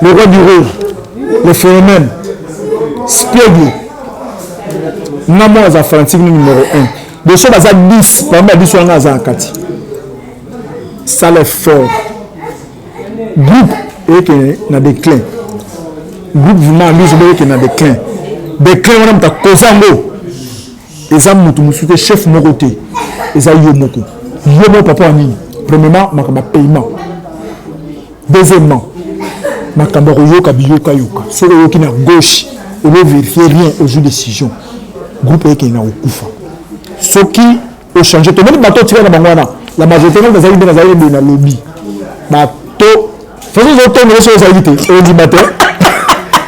le roi du rôle, le phénomène, Spiegel, Namo Azafrantique numéro 1. De ce bazar 10, par exemple, 10 on a Azakati. Ça les fort. Groupe et qui est dans déclin. Groupe vraiment lui qui est dans déclin. Déclin on a ta Kozango. Et ça mutu chef Moroté. Et ça Yomoko. Yomo papa Ani. Premièrement, ma paiement. Deuxièmement, ma camarade yoka biyoka yoka. C'est le qui n'a gauche. On ne vérifie rien aux jeux de décision. Groupe qui est dans Okufa. Ce qui ont changé. Tout le monde bateau tiré dans Bangwana. La majorité des Aïdés dans le lobby. Bateau. Faisons les autres mais sur les Aïdés. On dit bateau.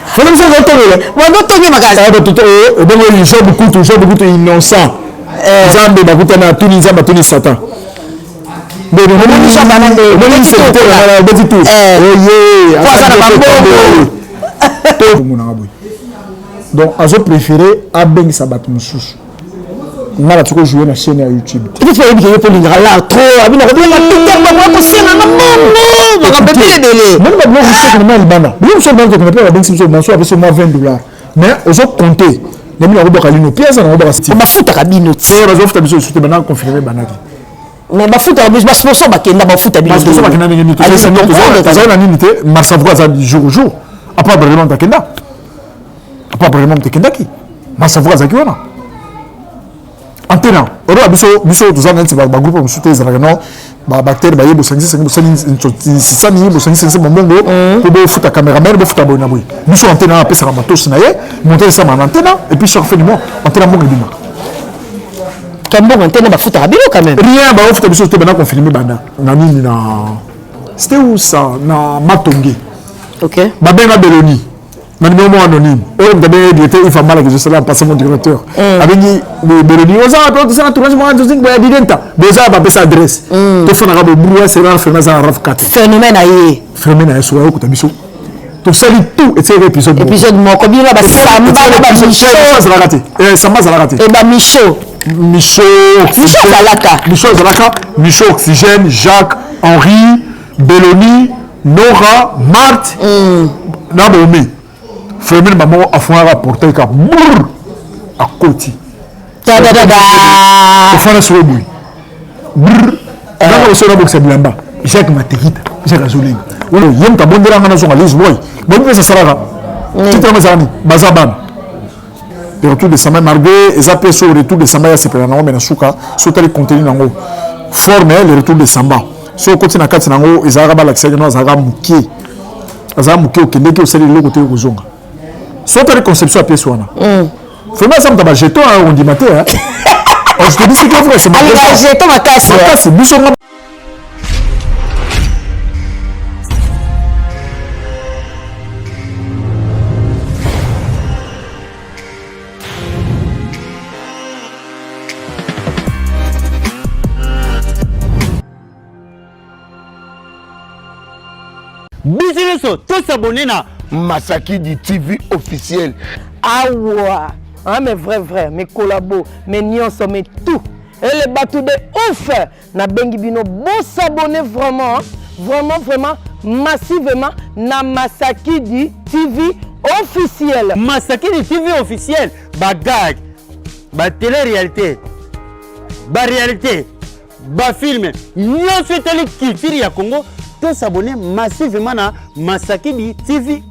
Faisons les autres mais. On doit tenir ma case. Et donc ils sont beaucoup innocents. Zambé bakuta na Tunisie batuni Satan. Mais le monde est champagne. Le monde c'est le petit tout. Oh yeah. Quoi ça na bango. Donc, je préféré Abeng Sabat Moussous. On a toujours joué la chaîne à YouTube. Tu peux dire que pour les là trop. Abi na ko la Twitter ba ko sena na non. Même pas je sais que mal bana. Bien sûr que on peut Abeng Simso dans soit avec seulement $20. Mais aux autres compter. Même la roba kalino pièce na roba city. Ma futa kabino. C'est la zofta biso soute bana confirmer banaki. Mais ma futa biso ba sponsor ba kenda ba futa biso. Sponsor ba kenda ngeni to. Ça na nini te marsa voix ça jour au jour. Après vraiment ta kenda. Pas vraiment de Kendaki. Mais ça va Zaki wana. Antena. Oro biso tous ans c'est ba groupe on soute les non ba bactéries ba yebo sangi c'est ni bo sangi mongo ko bo futa caméraman bo futa bona boy. Biso antena apesa ka matos na ye, monter ça ma antena et puis chaque fin du mois antena mongo bima. Kambo antena ba futa bino quand même. Rien ba futa biso te bana confirmer bana. Na nini na c'était où ça na Matongi. OK. Ba benga Beloni. Mais non, anonyme. On devait dire qu'il faut mal que je sois là passer mon directeur. Avec dit Béroni, on a tout ça tout le monde je dis que évident. Déjà pas sa adresse. Tout fait na brouiller c'est là phénomène à RAF 4. Phénomène aïe. Phénomène aïe soit ko tabiso. Tout ça tout et c'est épisode. Épisode mo ko bien là ba samba ba Micho Zalakati. Samba Zalakati. Et ba Micho Zalaka, Micho Oxygène, Jacques, Henri, Belloni, Nora, Marthe. Na bomé. Phénomène maman a fait un rapporteur qui a à côté. Au fond de ce bruit. Dans le sol de Blamba, Jacques Matéhita, Jacques Azoulé. Oui, il y a un tabou de la nation à l'Isboy. Bon, ça sera. Tout est mazani, Bazaban. Le retour de Sama Margué, et Zapé sur le retour de Samba, c'est pour la Menasuka, sauter les contenus dans l'eau. Former le retour de Samba. Sur le côté de la carte, ils ont l'accès à Zara Mouké. Zara Mouké, au Québec, au sein de l'eau côté de Rozonga. Soit la conception à pièce ouana. Fais-moi ça, tu as jeton on dit matin. Je te dis ce qu'il faut, c'est ma jeton ma casse. Ma casse, c'est bouchon. Business, tous s'abonner na Masakidi TV officiel. Ah ouais, ah mais vrai, mes collabos, mes nions, mais tout. Et les bateaux de ouf. Na bengi bino, bon s'abonner vraiment, vraiment, massivement na Masakidi TV officiel. Masakidi TV officiel, bagag, ba télé-réalité, ba réalité, ba film, nions télé culture ya Congo, tous s'abonner massivement na Masakidi TV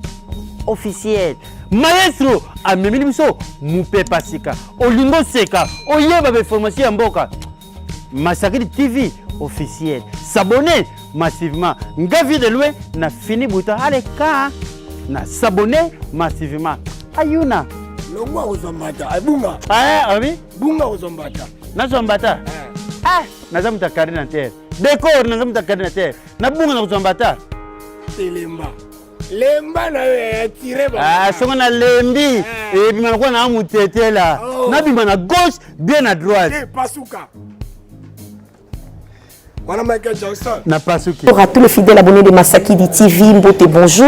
officiel. Maestro amemili biso mupe pasika olingo seka oyeba be formation ya mboka Masakidi TV officiel. S'abonner massivement ngavi de loin na fini buta aleka na s'abonner massivement ayuna longwa ozombata abunga ami bunga ozombata na zombata nazamuta karina terre décor nazamuta karina terre na bunga na zombata telemba lemba na tiré ba songa na lembi et bima ko na mutete là na bima na gauche bien à droite pasuka Voilà Michael Jackson. N'a pas ce qui. Bonjour à tous les fidèles abonnés de Masakidi TV, Mbote, bonjour.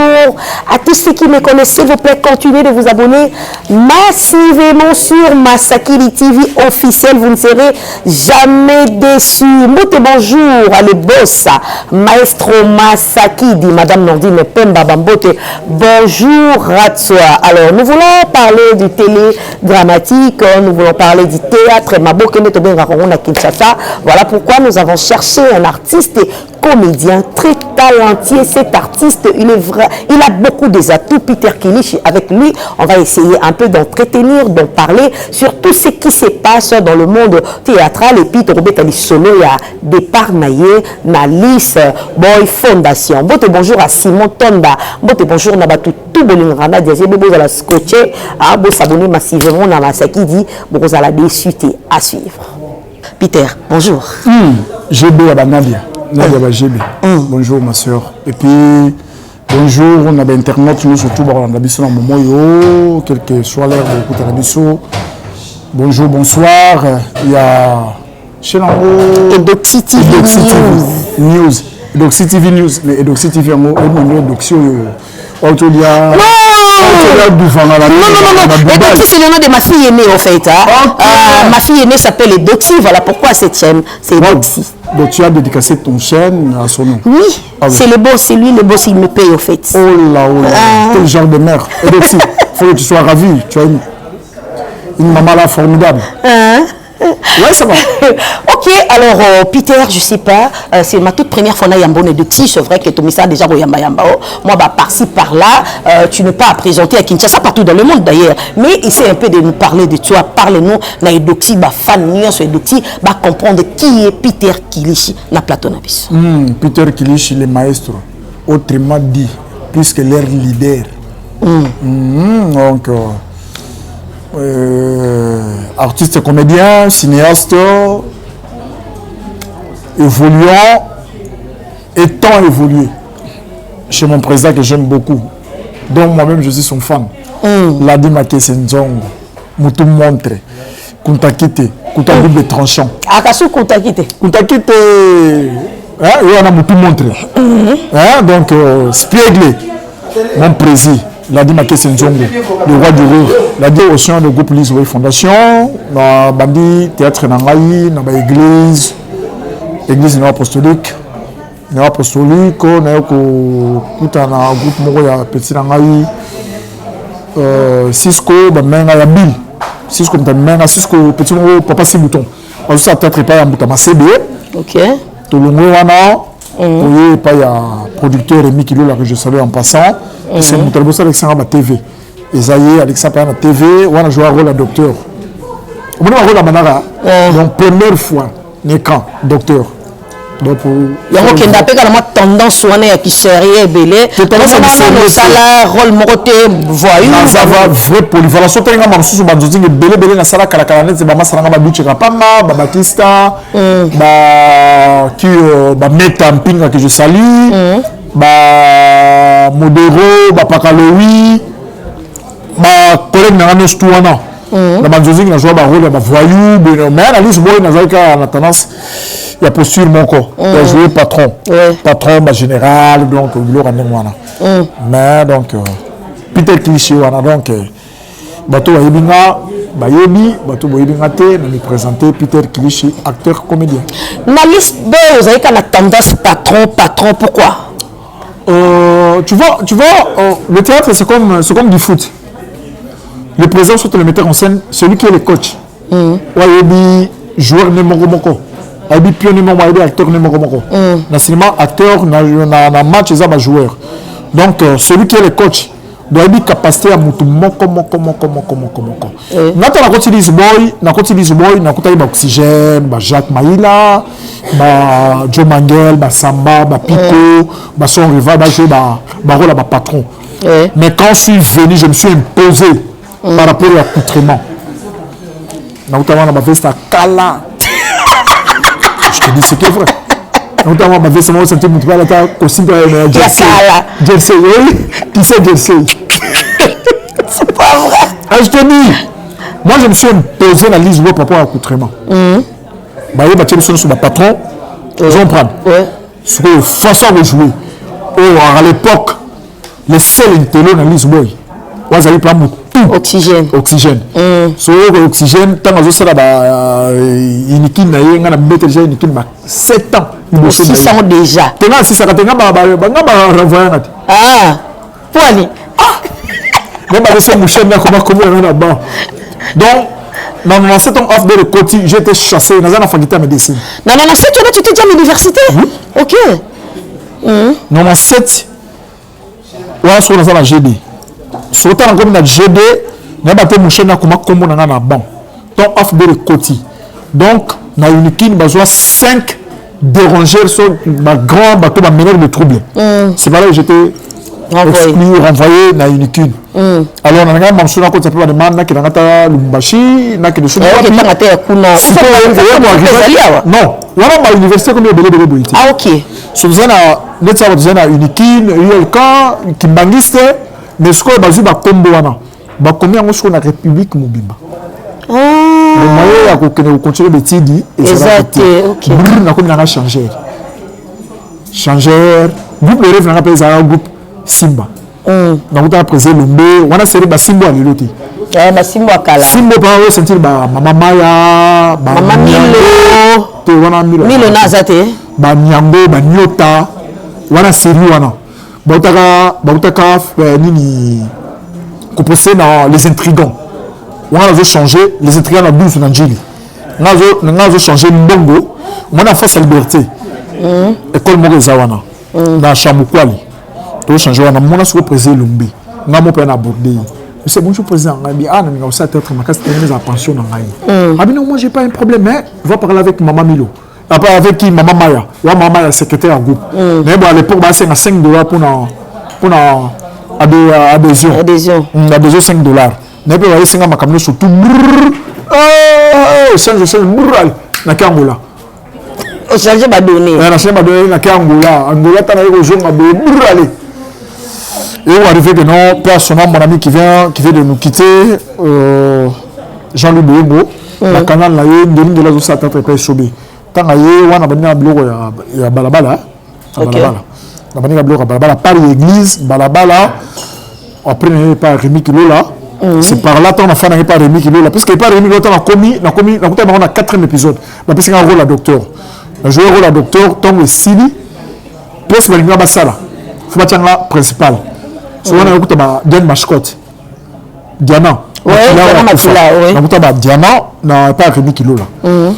À tous ceux qui me connaissent, s'il vous plaît, continuez de vous abonner massivement sur Masakidi TV officiel. Vous ne serez jamais déçus. Mbote, bonjour à le boss, Maestro Masakidi, Madame Nordine Pemba Bambote. Bonjour à toi. Alors, nous voulons parler du télégrammatique, nous voulons parler du théâtre. Voilà pourquoi nous avons cherché un artiste comédien très talentueux. Cet artiste, il est vrai, il a beaucoup des atouts. Peter Kilish, avec lui, on va essayer un peu d'entretenir, d'en parler sur tout ce qui se passe dans le monde théâtral. Et puis, Robert Ali Solo, il y a départ naïe, Nalis Boy Fondation. Bonjour à Simon Tonda. Bonjour Nabatou tout Bolingana. Déjà, vous allez scotcher, vous s'abonner massivement à Masakidi, vous allez déchuter à suivre. Peter, bonjour. GB à Nadia. Nadia GB. Bonjour ma soeur. Et puis, bonjour, on a Internet, nous surtout, on a besoin d'un moment, quel que soit l'heure de l'écoute à la. Bonjour, bonsoir. Il y a chez l'ango. Edoxy TV News. Edoxy TV News. Mais Edoxy TV News, Edoxy Autodia. Non. Edoxy, c'est le nom de ma fille aînée, en fait. Ma fille aînée s'appelle Edoxy. Voilà pourquoi cette chaîne, c'est Edoxy. Donc tu as dédicacé ton chaîne à son nom. Oui, c'est le boss, c'est lui le boss, il me paye, en fait. Oh là. Quel genre de mère. Edoxy, il faut que tu sois ravi. Tu as une maman là formidable. Ouais, ça va. Ok, alors Peter, je sais pas, c'est ma toute première fois à Yambone de Ti. C'est vrai que tu mets ça déjà au Yamba. Moi, par-ci, par-là, tu n'es pas à présenter à Kinshasa, partout dans le monde d'ailleurs. Mais essaie un peu de nous parler de toi. Parle-nous, na Edoxy, fan sur Edoxy, comprendre qui est Peter Kilish na plateau Nabis. Peter Kilish, le maestro, autrement dit, puisque leur leader. Donc. Artiste, comédien, cinéaste, évoluant, étant évolué chez mon président que j'aime beaucoup, dont moi-même je suis son fan. Ladi Make Senzongo, Moutou Montre, Kuntakite, Double Tranchant. Akasu Kuntakite. Kuntakite, il y en a Moutou Montre. Donc, Spiegle, mon président. Ladi Make Senzongo, le roi du rire. Ladi au sein du groupe Lisboa Fondation, na bandi théâtre nangai, na ba église néo-apostolique, na ko kuta na groupe moko ya petit nangai, Cisco ba menga ya Bill, Cisco mtamenga Cisco petit moko papa si bouton. On ça théâtre pas ya mutama CB. OK. To longo wana, oui pas ya producteur Rémi Kilo là que je salue en passant. C'est mon téléphone Alexandre à TV. Esaïe, Alexandre à TV, on a joué un rôle à docteur. On a un rôle à Manara. Donc, première fois, n'est quand docteur. Donc, il y a un tendance à qui serait belé. Ça la rôle moroté voyou. Ça va vrai polyvalent. Surtout quand on sous banzozing belé na sala kala kala net c'est bama sala babuche kapama ba Batista ba qui ba metampinga que je salue. Ba Modero, ba Pakaloui, ba collègue na nos touana. La banzozing na joie ba rôle ba voyou, mais la liste boy na zaka na tendance il y a posture mon corps. Il a joué patron. Patron ba général donc bilo randé wana. Mais donc Peter Kilish wana donc bato yebinga ba yebi bato boyebinga te na me présenter Peter Kilish acteur comédien. Na liste boy vous avez kana tendance patron pourquoi? Tu vois, le théâtre c'est comme du foot. Le président surtout le metteur en scène, celui qui est le coach. Ouais, joueur numéro moko. Aibi pion numéro moko, acteur numéro moko. Dans cinéma acteur, na match ils ont joueur. Donc celui qui est le coach doit avoir capacité à mutu moko. Nata na koti Lisboy, na kota ba oxygène, ba Jacques Maïla, ba Joe Mangel, ba Samba, ba Pico, ba son rival, ba jouer ba rôle ba patron. Mais quand je suis venu, je me suis imposé par rapport à l'accoutrement. Notamment na ba veste à Kala. Je te dis ce qui est vrai. Notamment ma veste moi sentir mutu la ta costume de jersey. Jersey, oui. Qui c'est jersey? C'est pas vrai. Je te dis, moi je me suis imposé la liste par rapport à l'accoutrement. Bah, il y a sur le patron, Vous comprenez? Ce que façon de jouer. À l'époque, les seuls intello dans l'Isboy. Vous avez pas tout. Oxygène. So oxygène, tant que ça là, inikin na yenga na mettre déjà inikin 7 ans. 6 ans déjà. Tenga si ça tenga ba renvoyer na. Ah. Poali. Même avec ce mouchen là comment là bas. Donc dans 7 ans off de le côté, j'étais chassé dans un faculté de médecine. Non, c'est toi tu étais déjà à l'université. OK. Non, 7. Ouais, sur la GD. Surtout dans la GD, n'a pas été mouché na comment on a ban. Donc off de le côté. Donc na uniquine besoin 5 dérangeurs sur ma grand bateau va mener le trouble. C'est pas là que j'étais exclu, renvoyé na uniquine. Alors on a un manchon quand ça peut demander na qui n'a Lumbashi, na qui ne sont pas non, on a ma université comme le bébé. Ah OK. Sur ça na uniquine, ULK, Kimbangiste. Mais ce que je vais combo wana combien on la République mobimba le moyen ya ko continuer betidi exact OK na comme na changer groupe le rêve na appelle ça groupe Simba na kuta président Lombe wana série ba Simba à l'eloti ba Simba kala Simba ba o sentir ba mama Maya ba mama Milo to wana Milo nazate ba Nyango ba Nyota wana série wana bautaka nini composé dans les intrigants. On a changé les intrigants dans 12 Nanjili. On a changé Mbongo. On a face à liberté. École Morezawana. Dans Chamoukwali. On a changé. On a changé le président Lumbi. On a changé abordé. C'est bonjour président. On a dit ah non ça peut-être ma casse terminer la pension dans Gaï. Ah non moi j'ai pas un problème mais va parler avec maman Milo. Après avec qui maman Maya. Ouais maman Maya secrétaire à groupe. Mais bon à l'époque c'est à $5 pour adhésion. Adhésion 5 $. Mais puis aller 5 makamno surtout. Oh change na Kangola. O changer ba donner. Na changer ba donner na Kangola. Angola tana ko jonga be aller. Et on arrive que non personnel mon ami qui vient de nous quitter Jean-Louis Boyengo la canal la yé de la zosa tata pe chobi. Tanga yé wana bana bloko ya balabala. Balabala. La bannière bloc balabala par l'église balabala après n'est pas Rémi Kilola c'est par là qu'on a fait n'est pas Rémi Kilola parce que pas Rémi Kilola on a commis on a 4e épisode parce qu'il a un rôle à docteur a joué rôle à docteur Tom et Sili plus le gars basala faut pas tiens la principal so on a écouté ba Diane mascotte Diana Diana n'a pas Rémi Kilola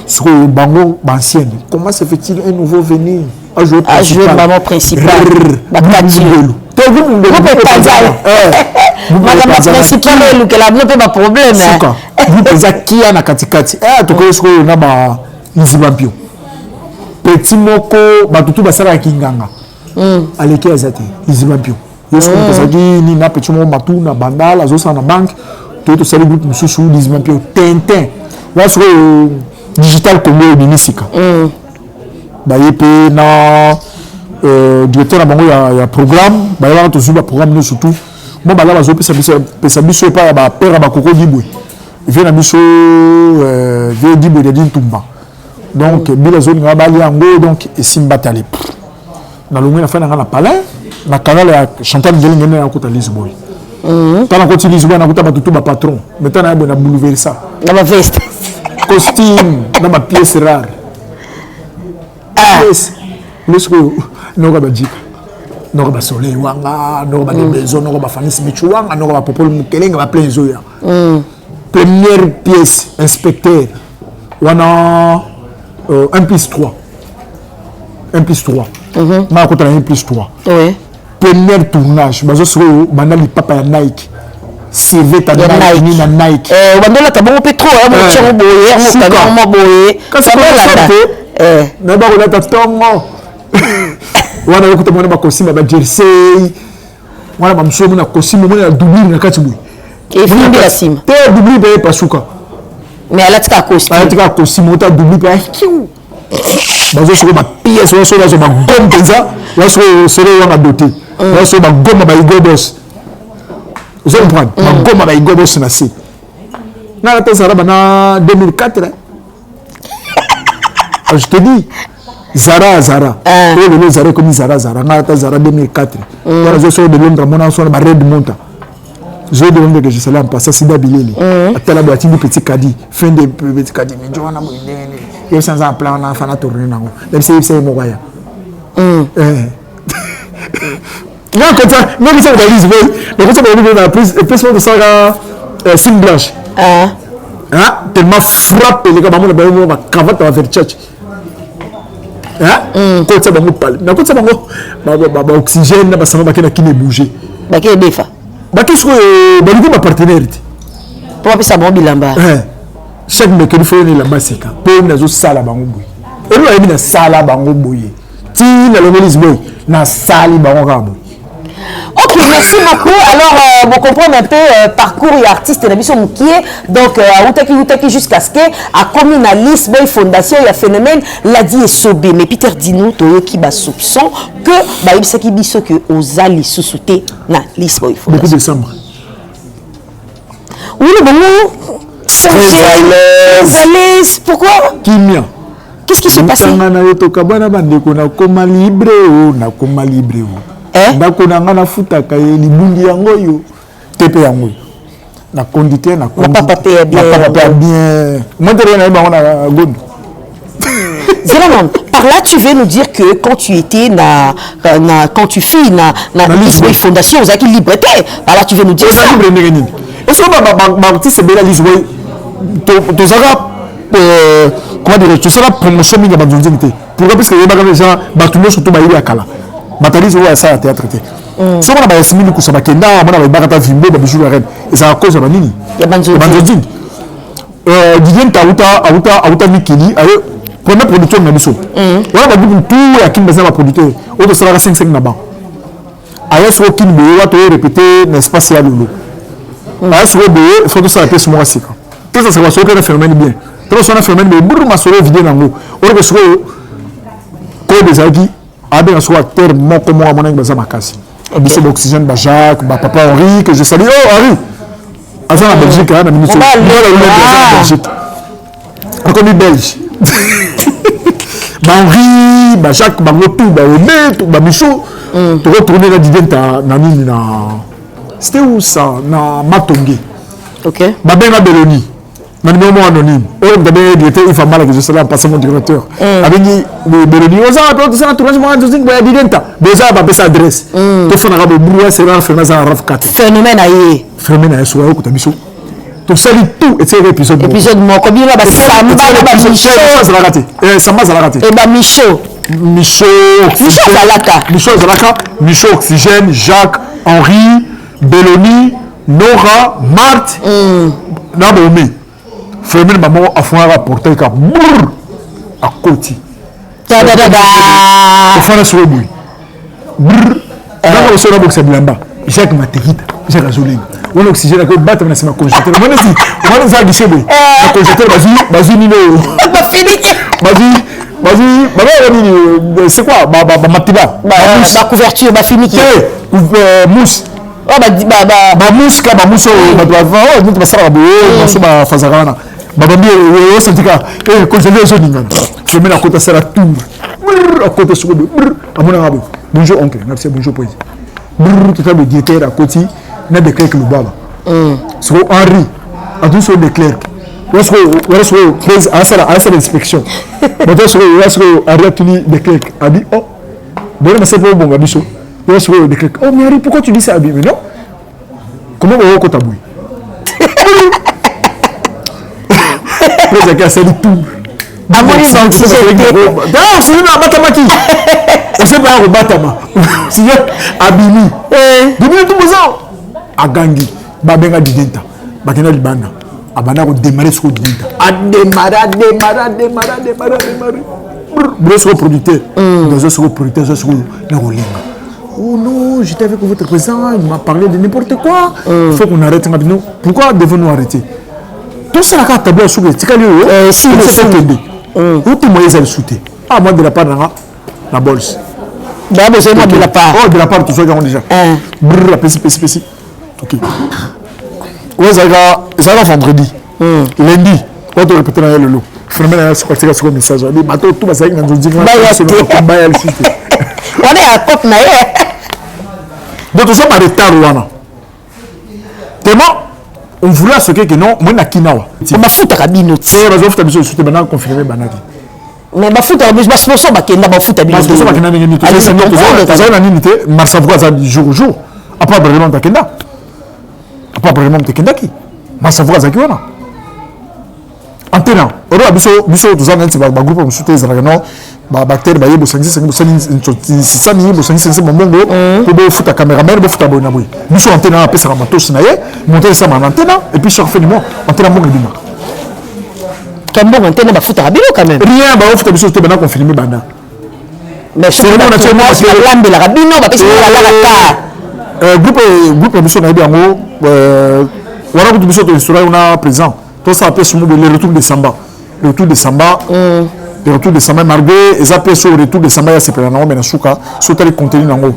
sur bango ancienne comment se fait-il un nouveau venir à jouer maman principal Bakati madame principal que la bloque pas problème vous pensez qui a na katikati to ko sko na ba nzibambio petit moko batutu basala kinganga aleki azati nzibambio yeso pensez ni na petit moko matu na bandala zo sana bank to sali groupe mususu nzibambio Tintin waso digital Congo binisika bayepe na directeur na bango ya programme bayeba to zuba programme surtout bon bala bazo pesa biso pa ba père ba koko dibwe vient na biso vient dibwe de Dintumba donc bila zone nga bali yango donc esimba tali na longue na fana na palais na canal ya Chantal Ngelinge na kota Lisboy tana koti Lisboy na kota batutu ba patron maintenant na na bouleverser na ba veste costume na ba pièce rare Lorsque nous avons dit, nous avons soleil, nous avons des maisons, nous avons famille, nous avons popol mukeleng, nous avons plein de première pièce, inspecteur, on a 1+3. 1+3. On a 1+3. Premier tournage, on a le papa Nike. CV ta Nike na Nike. On a tabon pétro, on tient au boyer, on boyer. Quand ça va na ba ko ta tongo wana ko tamona ba costume ba jersey wana ba msomo na costume mona double na kati boy et fimbi la sim te double ba pasuka mais ala tika costume ta double ba kiu ba zo so ba pièce so ba gomme peza wa so wana doté wa so ba gomme ba igodos zo comprendre ba gomme ba igodos na si na ta sara ba na 2004 je te dis Zara. Le Zara comme Zara. Zara 2004. Je suis de Londres, mon enfant, ma Red Monta. Je demande que je sois là en passant, c'est d'Abileli. À la boîte, du petit caddie, fin de petit caddie. Mais Johanna Mouine, il y a 500 ans, on a un fan à tourner. C'est mon voyage. Non, comme ça, non, mais ça, on va dire, mais comme ça, on va dire, plus de ça, signe blanche. Tellement frappé, les gars, on va cravate, on va faire tchatch. Quand ça va nous parler. Mais quand ça va oxygène, ça va bouger. Baké Defa. Qu'est-ce que ma partenaire pour appeler ça bon bilamba chaque mec il faut aller là-bas c'est quand pour nazo sala bango boy et nous ayemi na sala bango boy ti na lomelis boy na sali bango rabo. Ok, merci beaucoup. Alors, vous comprenez un peu parcours et artiste de mission Moukié. Donc, Outaki jusqu'à ce que, à communaliste, boy fondation, il y a phénomène, l'a dit et sobé. Mais Peter Dino, toyo qui ba soupçon que, bah, il s'est dit que aux alliés sous-souté, na liste boy fondation. Depuis décembre. Oui, bon, très à l'aise. Pourquoi? Kimia. Qu'est-ce qui s'est passé? ndako na nga nafutaka ye libundi yango yo tepe yango na conducteur na papa paye bien moi de rien na na gondo. Zélaman, par là tu veux nous dire que quand tu étais quand tu fais na Lisboy Fondation aux acquis liberté, par là tu veux nous dire ça. Est-ce que ma artiste c'est bela Lisboy to saka comment dire tu seras promotion minga banzonzité pourquoi parce que les gens batuno surtout ba ili akala Matalize ou ça à théâtre. Si on a pas estimé que ça va kenda, on a pas gata vimbo ba bijou la reine. Et ça à cause de banini. Ya banzodine. Divien auta mikili, allez premier producteur na biso. On a pas beaucoup tout ya kin bazama producteur. O to sala 5 na ba. Aya so kin be wa to répéter l'espace ya lolo. Aya so be faut que ça appelle ce mois sika. Tout ça va so que phénomène bien. Tout ça phénomène mais bourre ma solo vidéo nango. On que so ko des agi avec un soir terre mon comme moi mon angle ma casse biso d'oxygène ba Jacques ba papa Henri que je salue oh Henri avant la Belgique hein la ministre la Belgique encore du belge ba Henri ba Jacques ba Motou ba Robert ba Michaud tu retourner la diventa na nini na c'était où ça na Matongé OK ba ben Beloni na numéro anonyme on d'abord il était il fait mal que je sois là passer mon directeur avec Beloni on a tout ça tournage moi je dis ba diventa déjà ba sa adresse to fona ka brouiller c'est là faire ça raf 4 phénomène aye so ko tabiso to sali tout et c'est épisode mo ko bi la ba samba zalakate et ba Michaud Zalaka Michaud Oxygène Jacques Henri Beloni Nora Marthe na bomé Fermé maman a fait un rapporteur qui a à côté. On fait un sur le bruit. Dans le sol, on a là-bas. Jacques Matérita, Jacques Azoulé. On a oxygène avec le bâtiment, c'est ma congélateur. On a dit, on a dit, la congélateur, vas-y, Nino. Vas-y, c'est quoi? Matiba. La couverture, fini. Mousse. Mousse, Babambi est syndicat et quand je vais au Zoningan, je mets la côte à ça la tour. À côté sur le à mon arabe. Bonjour oncle, merci bonjour poésie. Tout à le diétaire à côté, n'a de clercs le baba. Sur Henri, à tous sur des clercs. Lorsque 13 à ça l'inspection. Mais lorsque Henri a tenu des clercs, a dit oh, bon mais c'est pas bon Gabiso. Lorsque des clercs, oh mais Henri pourquoi tu dis ça mais non? Comment on va au tabouille? C'est ça tout. Amoni non, c'est une abatamaki. On sait pas au batama. C'est abimi. Depuis tout ça. Agangi, babenga didenta. Bakena libana. Abana ko démarrer sur didenta. A démarrer. Bro sur producteur. Dans un producteur sur na rolinga. Oh non, j'étais avec votre président, il m'a parlé de n'importe quoi. Il faut qu'on arrête maintenant. Pourquoi devons-nous arrêter? Tout ça, la carte tableau sur le ticalio, si vous êtes aidé, où tu m'as sauté. Ah, moi de la part de la bolse. D'abord, c'est moi de la part. Oh, de la part, tout ça, déjà. Brrr, la pessi. Ok. Ouais, ça va vendredi. Lundi, on doit répéter dans le lot. phénomène c'est quoi c'est message les bateaux tout va ça dans un digne on est à côte na donc tout ça par retard wana tellement on voulait ce que non moi na kinawa on m'a foutu rabino c'est la offre de souté maintenant confirmé banaki mais ma foutu rabino ba sponsor ba kenda ba foutu rabino parce que ça va kena ngeni to ça na nini te marsa voix ça jour au jour après vraiment ta kenda après vraiment ta kenda ki marsa voix ça ki wana antena oro biso to ça na ba groupe souté ça non ba bactéries ba yebo sangi sani yebo sangi mongo ko be futa caméraman be futa bona boy biso antena apesa ka matos na ye monter ça ma antena et puis chaque fin du mois antena mongo bima Kambo antena ba futa rabino quand même rien ba futa biso to bana confirmer bana mais c'est vraiment naturellement la lambe la rabino ba pesa la groupe biso na bien ngo wala ko biso to histoire na présent tout ça appelle sur le retour de Samba le retour de Samba malgré les appels sur le retour de Samba c'est pour na mais na suka so tali contenu nango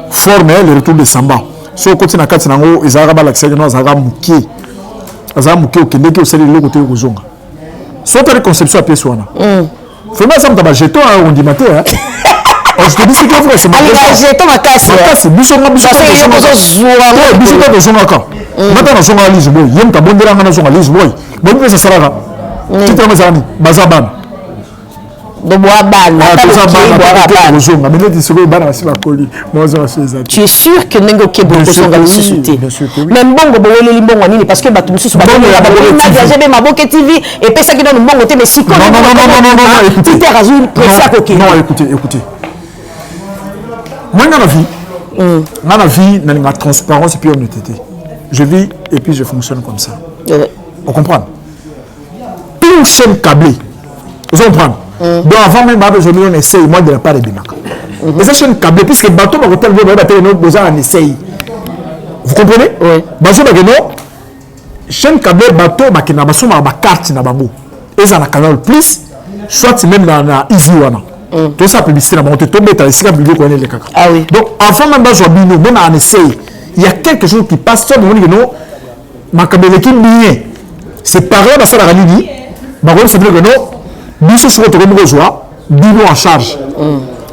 forme le retour de Samba so continue na kati nango ezara ba l'accès no azara muke au kendeki au sali le côté kozonga so tali conception appel sur na vraiment ça me jeton on dit matin hein je te dis ce qu'il faut c'est ma jeton ma casse biso to zonga ka mata na zonga lise boy yem ka bondera na zonga lise boy bon pesa saraka titre mazani bazaban de bois ban tu es sûr que nengo kebo kozonga lisusuté même bongo boyeli limbongo nini parce que batu mususu bato na jabe maboke TV et pesa ki don mbongo te mais siko non écoutez Peter Azul pressa koke non écoutez moi dans la vie na transparence et puis honnêteté je vis et puis je fonctionne comme ça on comprend tout chaîne câblée vous comprenez donc avant même je me essaye moi de la part de Bimaka mais ça chaîne câblée puisque bateau va hôtel va besoin en essaye vous comprenez bateau va non chaîne câblée bateau va kena baso ma carte na bango et ça na Canal Plus soit même na Easy wana tout ça publicité na monter tomber ta ici la biblio connaît les caca ah oui donc avant même je bino bon en essaye il y a quelque chose qui passe sur mon non ma câblée qui bien c'est pareil dans ça la ligne bah on sait que non biso sur votre joie bino en charge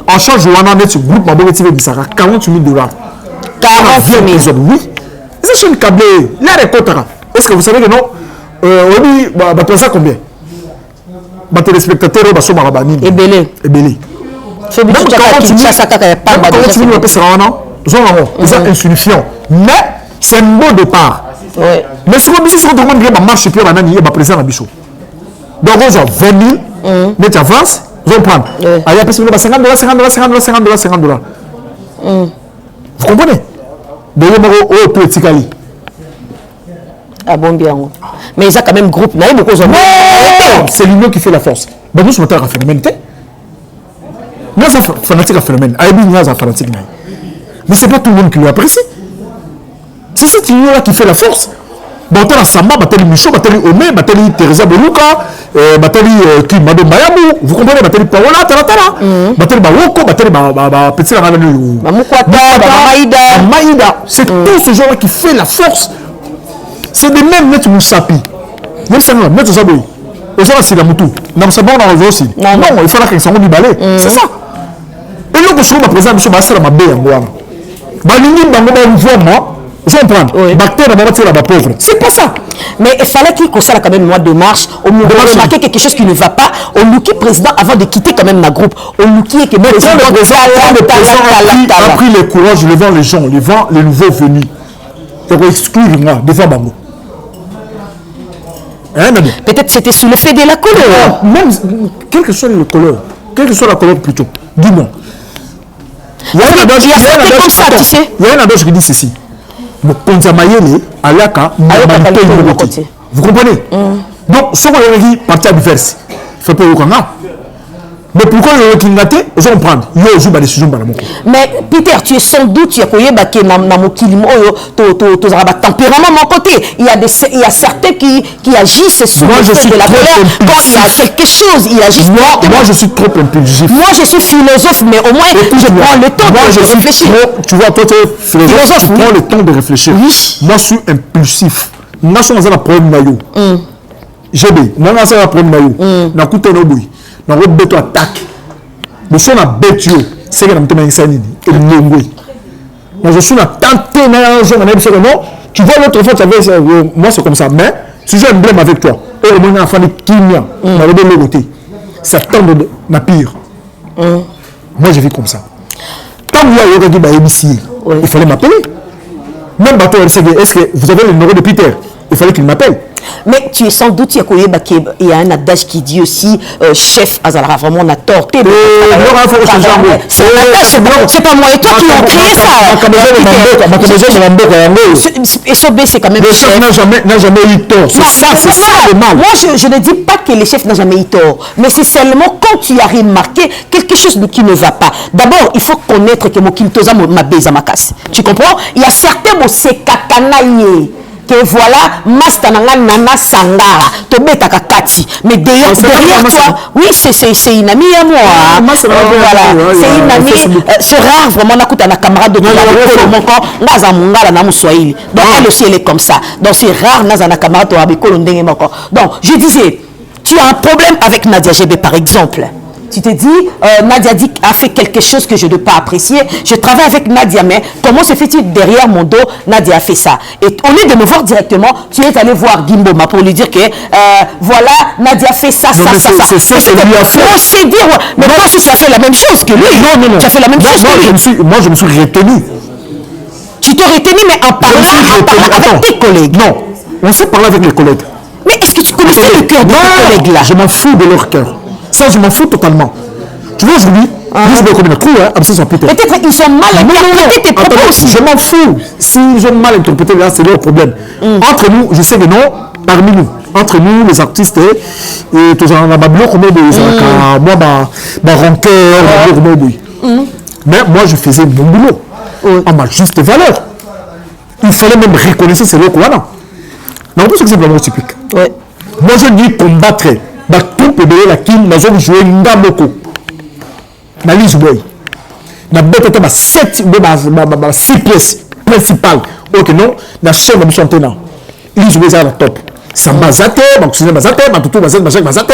wana net groupe maboko TV bisaka $40,000 $40,000 oui c'est une câblée la récoltera est-ce que vous savez que non on dit bah ça combien bah téléspectateurs ba soma ba nini ebele so biso ça ça kaka pas ba ça non c'est insignifiant mais c'est un beau départ mais ce que biso sur votre monde ba marche puis ba nani ba présent na biso donc on a 20,000 mais tu avances vous prendre allez après c'est $50 vous comprenez de au tout etikali ah bon bien mais ça quand même groupe na beaucoup c'est l'union qui fait la force ben nous sommes un phénomène nous ça fanatique un phénomène aibi nous ça fanatique mais c'est pas tout le monde qui l'apprécie c'est cette union là qui fait la force Bateli Samba, Bateli Michaud, Bateli Omé, Bateli Teresa Beluka, Bateli Kimado Mayamu, vous comprenez, Bateli Paola, Taratara, Bateli Bawoko, Bateli Petit Ravenu, Maïda, c'est tout ce genre qui fait la force. C'est de même Net Moussapi. Net Zaboui. Aux gens, c'est la moutou. Nam Sabon, on a revu aussi. Non, il faut qu'ils s'en du balai. C'est ça. Et là, je suis présent, je suis passé à ma baie en bois. Balini, Bango, voit moi. Je comprends. Bactère, la pauvre. C'est pas ça. Mais il fallait qu'il constate quand même une loi de marche. On nous remarquait quelque chose qui ne va pas. On nous qui président avant de quitter quand même ma groupe. On nous qui est que le président a pris le courage devant les gens, devant les nouveaux venus. Pour exclure devant Bango. Peut-être c'était sous l'effet de la couleur. Même, quelle que soit la couleur plutôt. Dis-moi. Il y a un adage qui dit ceci. Vous comprenez? Donc, ce qu'on a dit, partie adverse, fait pas au mais pourquoi le Kingate, je comprends. Il y a une décision. Mais Peter, tu es sans doute, tu as connu tempérament mon côté. Il y a certains qui agissent sous l'effet de la colère. Quand il y a quelque chose, il agit. Moi, je suis trop impulsif. Moi, je suis philosophe, mais au moins, je prends le temps de réfléchir. Tu vois, toi, tu es philosophe, tu prends le temps de réfléchir. Moi, je suis impulsif. Moi, je suis dans un problème. GB, non, ça va prendre maillot. Na coûté no boui. Na robe beto attaque. Le son a bêtu. C'est que na mtema insani. Et l'ongwe. Moi je suis na tenté na jour na dit non. Tu vois l'autre fois tu avais moi c'est comme ça mais si j'ai un problème avec toi. Et le monde a fait kimia. Na robe le côté. Ça tombe na pire. Moi je vis comme ça. Quand vous avez regardé bah ABC, il fallait m'appeler. Même bateau est-ce que vous avez le numéro de Peter? Il fallait qu'il m'appelle. Mais tu es sans doute, il y a un adage qui dit aussi chef Azalara vraiment on a tort. C'est pas moi et toi qui ont créé ça. Et SOB c'est quand même le chef n'a jamais eu tort. C'est ça, c'est ça le mal. Moi je ne dis pas que le chef n'a jamais eu tort, mais c'est seulement quand tu as remarqué quelque chose qui ne va pas. D'abord il faut connaître que Mokiltoza ma beza ma casse. Tu comprends? Il y a certains mots c'est kakanaye. Que voilà, Masta Nana Sangara, Tobeta Kakati. Mais derrière toi, oui, c'est une amie à moi. Voilà, c'est une amie. C'est rare vraiment, on a un camarade de mon corps, Naza Mungala Namuswahili. Donc elle aussi, elle est comme ça. Donc c'est rare, Naza un camarade de Abikolo Ndenge Moko. Donc je disais, tu as un problème avec Nadia GB par exemple. Tu te dis, Nadia a fait quelque chose que je ne dois pas apprécier. Je travaille avec Nadia, mais comment se fait-il derrière mon dos, Nadia a fait ça? Et au lieu de me voir directement, tu es allé voir Gimboma pour lui dire que, voilà, Nadia a fait ça, ça. C'est ça, c'est lui a fait. Mais toi aussi, tu as fait la même chose que lui. Non. Tu as fait la même chose que lui. Moi, je me suis retenu. Tu t'es retenu, mais en parlant avec tes collègues. Non, on s'est parlé avec les collègues. Mais est-ce que tu connaissais le cœur de tes collègues là? Je m'en fous de leur cœur. Ça, je m'en fous totalement. Tu vois, aujourd'hui, peut-être ils ont mal interprété tes propos aussi. Je m'en fous. S'ils ont mal interprété, là, c'est leur problème. Entre nous, je sais que non, parmi nous, entre nous, les artistes, et tout ça, on a bloqué comme des moi, ma rancœur, mais moi, je faisais mon boulot à ma juste valeur. Il fallait même reconnaître ces lots qu'on a. Mais on peut simplement typique. Moi, je dis combattre. La troupe de la Kim, nous avons joué Ndamoko. Na lise boy. Na bête ma 6 pièces principales. Ok non, na chaîne de chanter lise boy ça la top. Ça bazate, ma cousine bazate, ma toutou bazate,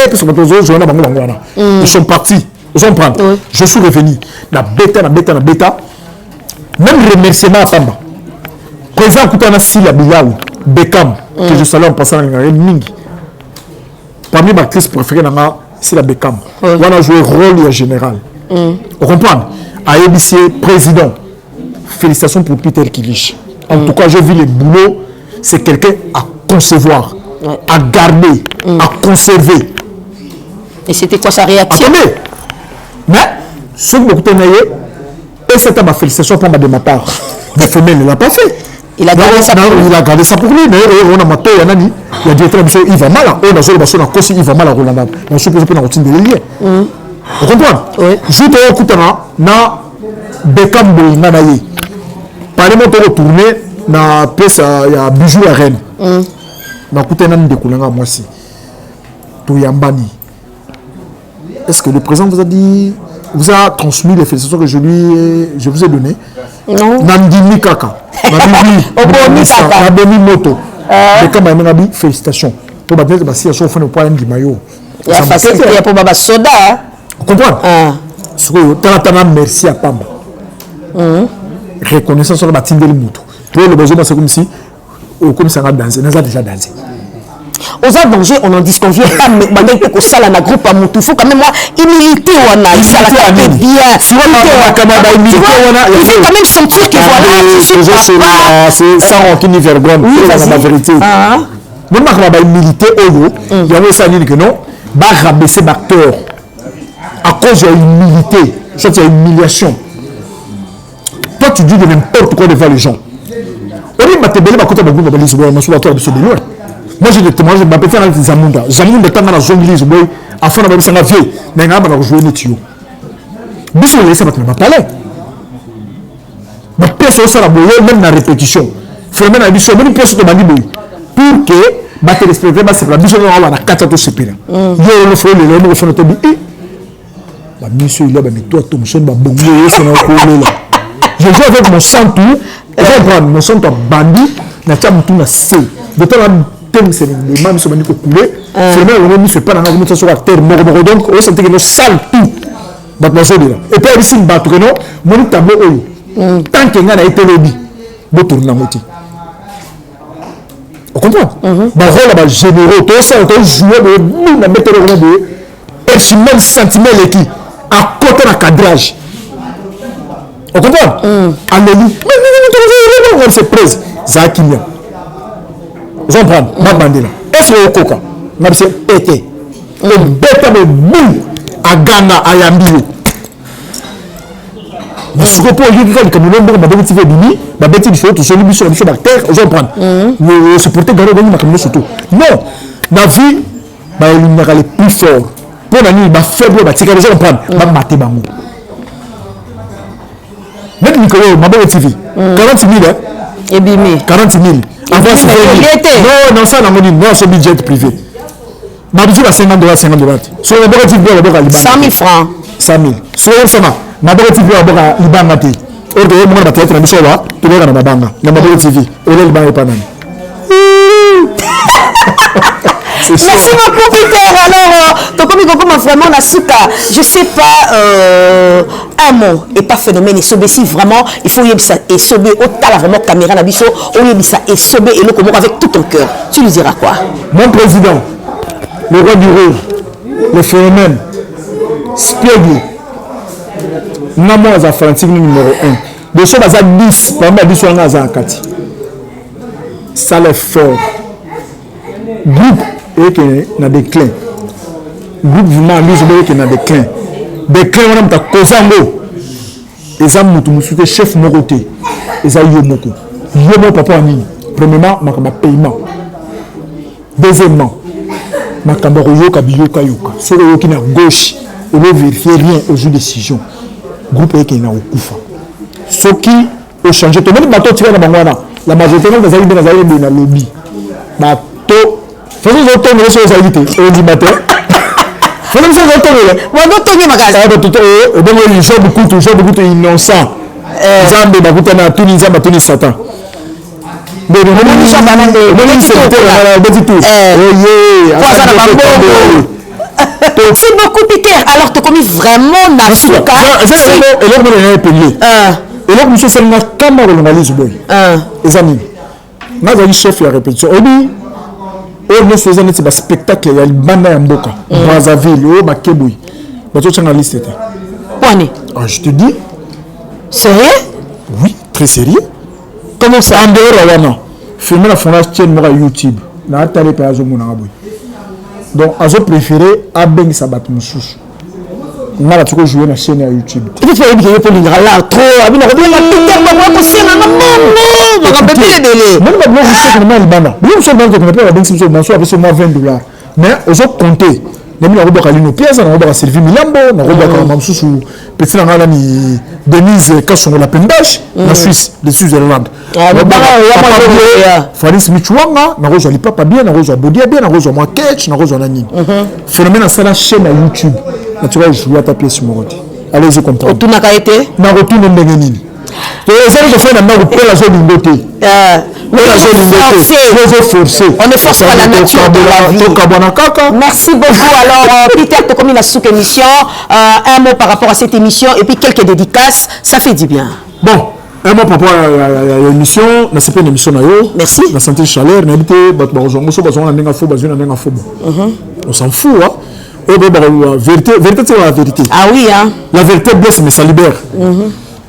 puis ça va jouer na bango ngwana. Ils sont partis. Ils sont prendre. Je suis revenu. Na bête. Même remerciement à Pamba. Président Koutana Sila Biyaou, Beckham, que je salue en passant à Mingi. Parmi mes actrices préférées, c'est la Beckham. On a joué rôle général. On comprend? À ABC, président. Félicitations pour Peter Kilich. En tout cas, j'ai vu le boulot. C'est quelqu'un à concevoir, à garder, à conserver. Et c'était quoi sa réaction? Mais, ce que vous avez et c'était ma félicitation pour de ma part. Mais femelle ne l'a pas fait. Il a gardé ça pour lui. Il a gardé ça pour lui. Mais on a maté, il a dit que il va mal. On a joué le basson, il va mal à Roland. On se pose pour la routine de l'Élien. Vous comprenez? Je te écoute na Beckham Boinanaye. Parlez-moi de retourner dans la pièce à Bijou à Rennes. Na écouté nan de Koulanga moi aussi. To Yambani. Est-ce que le président vous a dit, vous a transmis les félicitations que je vous ai données? Non. Nandini Kaka. Naboni Moto. Beckham a dit félicitations. Pour battre la situation, il faut pas un maillot. Il y a facilité pour Baba Soda. Vous comprenez? Merci à Pamba. Reconnaissance sur le bâtiment de l'Imoto. Pour le besoin, c'est comme si ça a dansé. On a déjà dansé. Aux autres dangers, on n'en disconvient pas, mais maintenant, il faut que ça, la groupe à Moutou, il faut quand même, moi, humilité, on a, ça la bien. Tu fais quand même sentir que voilà, c'est sans rancune ni vergogne, c'est la vérité. Moi, je suis humilité, il y a aussi un que non, je rabaisser l'acteur à cause de l'humilité, c'est une humiliation. Toi, tu dis de n'importe quoi devant les gens. On dit, moi, je m'appelle Zamunda. Zamunda, quand on a joué l'église, afin d'avoir sa vie, mais on a joué les tuyaux. Mais si on laisse ça, on va parler. Ma pièce au salon, même dans la répétition. Vraiment, on a dit, on a une pièce de Mali, pour que ma téléspectateur, c'est la mission de la 4 ans, c'est pire. Il y a le feu, le feu, le feu, la mission, il a mis toi, ton son, ma bongo, c'est un collé là. Je joue avec mon sang tout, et je prends mon sang, ton bandit, na tia mutu na se. De temps thème c'est les mamans sont venus couler finalement on ne fait pas dans la sur la terre mort donc on sentait que nous sale tout bah c'est là et puis ici une battre non mon tableau tant que ngana été lobby bo tourner na moti on comprend bah rôle ba généraux tout ça on jouer de nous na mettre le de personnel sentiment qui à côté de cadrage on comprend alléluia mais c'est prise zakimia j'en prends ma bandela est-ce que coca n'a c'est pété le bêta de boum à Ghana à Yambio mais ce que pour lui comme le nombre de TV bini ba bêti du tout celui sur la terre j'en prends le supporter Ghana bini comme surtout non la vie ba éliminer les plus forts pour la nuit ba faible ba tika j'en prends ba mater bango même Nicolas ma bonne TV 40 000 et bimi 40 000 avant c'est non ça non c'est budget privé ma budget à $50 sur le budget de la 100 000 francs 100 000 sur ça ma budget de la Liban té au de mon peut-être na sowa tu le na banga na ma budget TV au le Liban pas nan merci beaucoup Peter. Alors, comme vraiment la souka, je sais pas un mot et pas phénomène et sobé si vraiment il faut y ça et sobé au tal vraiment caméra la biso au y ça et sobé et le comment avec tout ton cœur. Tu lui diras quoi? Mon président, le roi du rire, le phénomène, Spiegel, Namo à Francis numéro 1. De ce bas à 10, par exemple 10 à 4. Ça l'est fort. Groupe et qui na déclin groupe vraiment lui qui na déclin on a ta kozango les amis mutu chef moroté les ayo moko yo papa ni premièrement makamba paiement deuxièmement makamba yoka biyoka c'est le qui na gauche on ne vérifie rien aux décisions groupe et qui na okufa ce qui au changer tout le monde bateau tiré na bangwana la majorité des amis dans la lobby bateau faisons autant de choses à éviter au dimanche faisons autant de on doit tenir ma case et donc ils sont beaucoup innocents Zambé bakuta na tout nizamba tout satan mais merci beaucoup Peter. Alors tu commis vraiment na souka et là on est payé et là monsieur c'est na camera l'analyse boy les amis n'a chef la répétition on ne faisait pas spectacle il y a le banda ya mboka Brazzaville au Bakeboui bato tchanga liste était Pone je te dis sérieux oui très sérieux comment ça en dehors là non filmer la fondation moi YouTube na télé pa azomona ngaboy donc azo préféré abeng sabat mususu on a toujours joué na chaîne à YouTube il faut bien que pour là trop abina ko la Peter ba ko sina na non ba ka bébé délai même ba blog c'est comme le banda bien sûr donc on peut abeng simso na so avec moi $20 mais aux autres compter nami na roboka lino pièce na roboka servir milambo na roboka mamsusu petit na ngala ni Denise Kassongo la Pendache na Suisse de Switzerland Faris Michwanga na rozo lipapa bien na rozo bodia bien na rozo moi catch na rozo na nini phénomène ça la chaîne à YouTube na tu vas jouer ta pièce morote allez-y comprendre tout n'a pas été na retourne ndenge nini to ezali ko faire na ndako pour la zone ngote on ne force pas la nature de la vie. Merci beaucoup. Alors, Peter, tu as commis la sous-émission. Un mot par rapport à cette émission et puis quelques dédicaces. Ça fait du bien. Bon, un mot par rapport à l'émission. C'est pas une émission. Merci. La santé chaleur. On s'en fout. Vérité, c'est la vérité. Ah oui, hein. La vérité blesse, mais ça libère.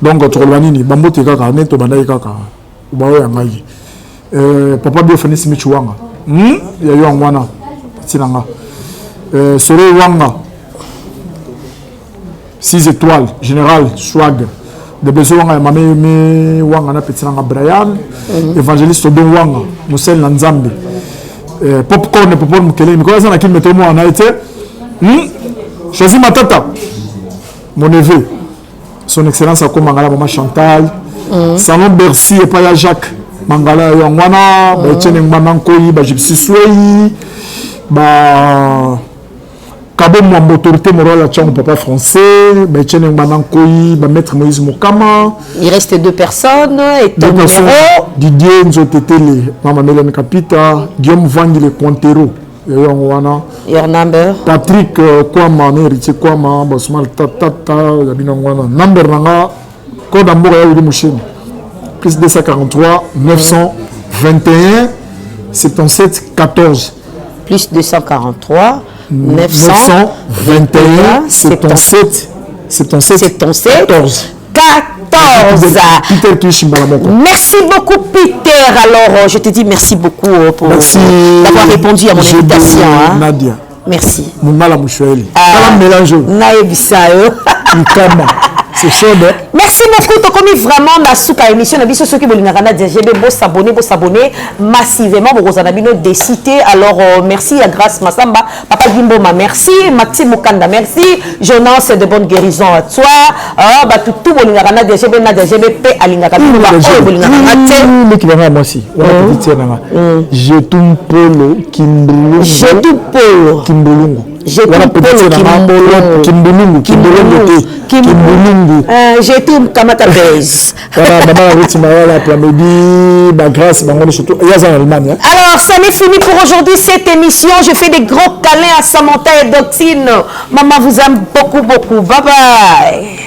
Donc, tu as dit, Bambo Tigaka, Neto Bandaï Kaka. Papa bio fani simichi wanga ya yo ngwana tinanga soro wanga 6 étoiles général swag de besoin wanga mame wanga na petinanga Brian évangéliste don wanga musel na nzambe popcorn mukele mikola sana kile meto mo na été choisi matata mon neveu son excellence a comme ngala maman Chantal salon Bercy et pas ya Jacques Mangala yangwana ba Etienne Ngbanankoyi ba Gypsy Sway ba Kabo Mwambo autorité morale à Tchang papa français, Betchen Banankoyi, Maître Moïse Mokama. Il reste 2 personnes et ton numéro. Didier Nzotetele, Maman Mélène Kapita, Guillaume Vangi le Contero. Your number. Patrick Kwama, héritier Kwama, Bosmal Tata, Yabinangwana. Number Nanga, Code Ambour Yaoudi Mouchen. Plus 243 921 77 14. Plus 243 921 77 14. Merci beaucoup Peter. Alors je te dis merci beaucoup pour d'avoir répondu à mon invitation. Hein. Nadia. Merci. C'est chaud. Merci beaucoup. Tu as commis vraiment la souka émission. Na biso soki bolingaka na DGB bo s'abonner massivement pour Rosanabino décité. Alors merci à Grâce Massamba, Papa Gimboma, merci Maxime Mukanda, merci Jonas de bonne guérison à toi. Ah bah tout bolingaka na DGB pe alingaka tout ba bolingaka na te. Mais qui va moi aussi. Je tout polo Kimbulungu. Je tout polo Kimbulungu. J'ai tout j'ai tout Kamata Base. Alors, ça n'est fini pour aujourd'hui cette émission. Je fais des gros câlins à Samantha et Doctine. Maman vous aime beaucoup, beaucoup. Bye bye.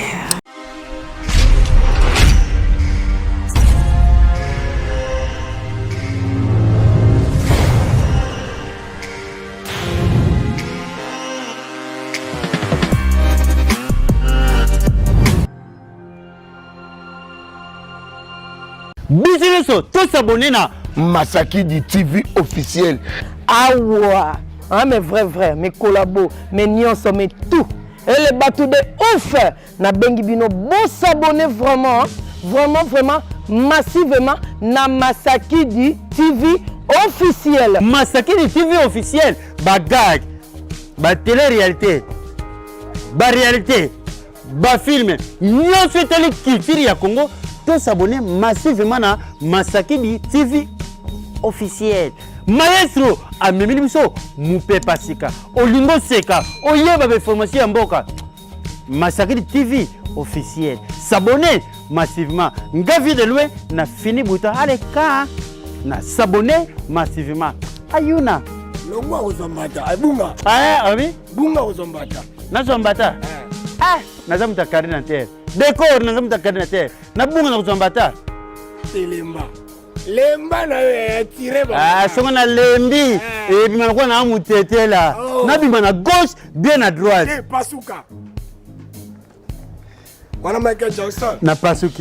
Business, tous s'abonner na Masaki du TV officiel. Ah ouais, hein, mais vrai, mes collabos, mes nyonso, mais tout. Et les bateaux de ouf, na bengi bino, bon s'abonner vraiment, vraiment, massivement, na Masaki du TV officiel. Masaki du TV officiel, bagag, ba télé-réalité, ba réalité, ba film, nyonso télé culture ya Congo. S'abonner massivement à Masaki di TV officiel. Maestro a Memiliso Moupe Pasika Olingo Seka Oyeba information en boka Masaki di TV officiel. S'abonner massivement. Ngavi de loin na fini bouton allez ka na s'abonner massivement. Ayuna. Longwa ozombata. Bunga. Ah oui. Bunga ozombata. Na zombata. Ah, nazamu takari na terre. Décor nazamu takari na terre. Na bunga na zombata. Telemba. Lemba na tiré ba. Ah, songa na lembi. Et puis maintenant na mutete là. Na bima na gauche, bien à droite. Eh, pasuka. Wana Michael Jackson. Na pasuki.